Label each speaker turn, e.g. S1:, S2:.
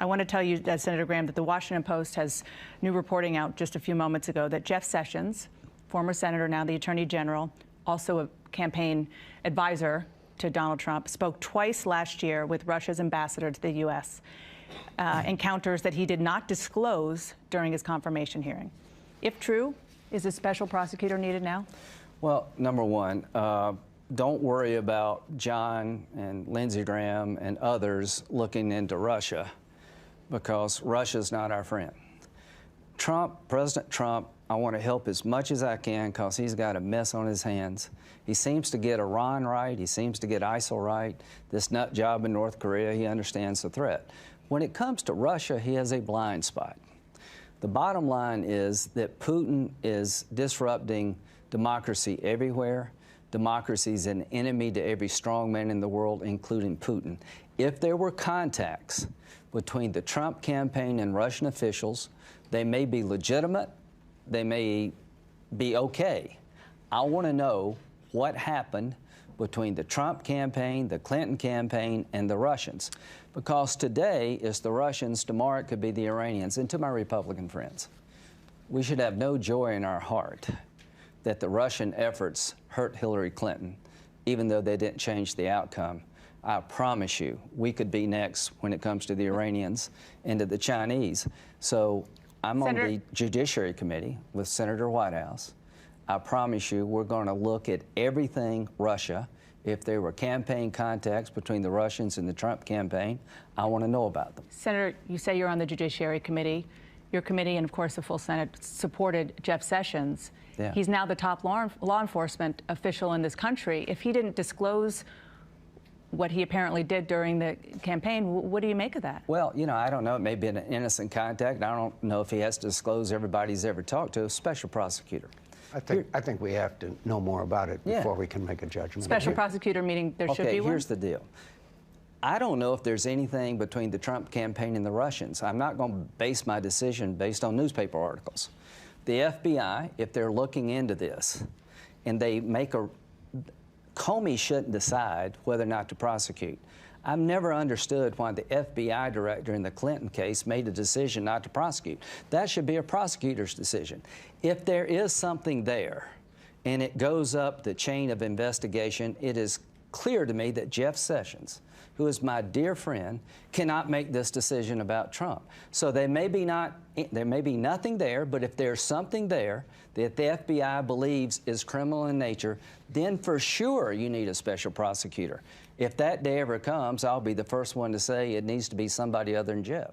S1: I want to tell you, Senator Graham, that the Washington Post has new reporting out just a few moments ago that Jeff Sessions, former senator, now the Attorney General, also a campaign advisor to Donald Trump, spoke twice last year with Russia's ambassador to the U.S., encounters that he did not disclose during his confirmation hearing. If true, is a special prosecutor needed now?
S2: Well, number one, don't worry about John and Lindsey Graham and others looking into Russia, because Russia's not our friend. President Trump, I want to help as much as I can because he's got a mess on his hands. He seems to get Iran right. He seems to get ISIL right. This nut job in North Korea, he understands the threat. When it comes to Russia, he has a blind spot. The bottom line is that Putin is disrupting democracy everywhere. Democracy is an enemy to every strong man in the world, including Putin. If there were contacts between the Trump campaign and Russian officials, they may be legitimate, they may be okay. I want to know what happened between the Trump campaign, the Clinton campaign, and the Russians. Because today is the Russians, tomorrow it could be the Iranians. And to my Republican friends, we should have no joy in our heart that the Russian efforts hurt Hillary Clinton, even though they didn't change the outcome. I promise you, we could be next when it comes to the Iranians and to the Chinese. So I'm
S1: Senator,
S2: on the Judiciary Committee with Senator Whitehouse. I promise you, we're going to look at everything Russia. If there were campaign contacts between the Russians and the Trump campaign, I want to know about them.
S1: Senator, you say you're on the Judiciary Committee. Your committee and, of course, the full Senate supported Jeff Sessions.
S2: Yeah.
S1: He's now the top law enforcement official in this country. If he didn't disclose what he apparently did during the campaign, what do you make of that?
S2: Well, you know, I don't know. It may be an innocent contact. I don't know if he has to disclose everybody he's ever talked to. A special prosecutor.
S3: I think we have to know more about it before we can make a judgment.
S1: Special prosecutor, meaning there should be one?
S2: Here's the deal. I don't know if there's anything between the Trump campaign and the Russians. I'm not going to base my decision based on newspaper articles. The FBI, if they're looking into this, and they make a... Comey shouldn't decide whether or not to prosecute. I've never understood why the FBI director in the Clinton case made a decision not to prosecute. That should be a prosecutor's decision. If there is something there and it goes up the chain of investigation, it is clear to me that Jeff Sessions, who is my dear friend, cannot make this decision about Trump. So there may be nothing there, but if there's something there that the FBI believes is criminal in nature, then for sure you need a special prosecutor. If that day ever comes, I'll be the first one to say it needs to be somebody other than Jeff.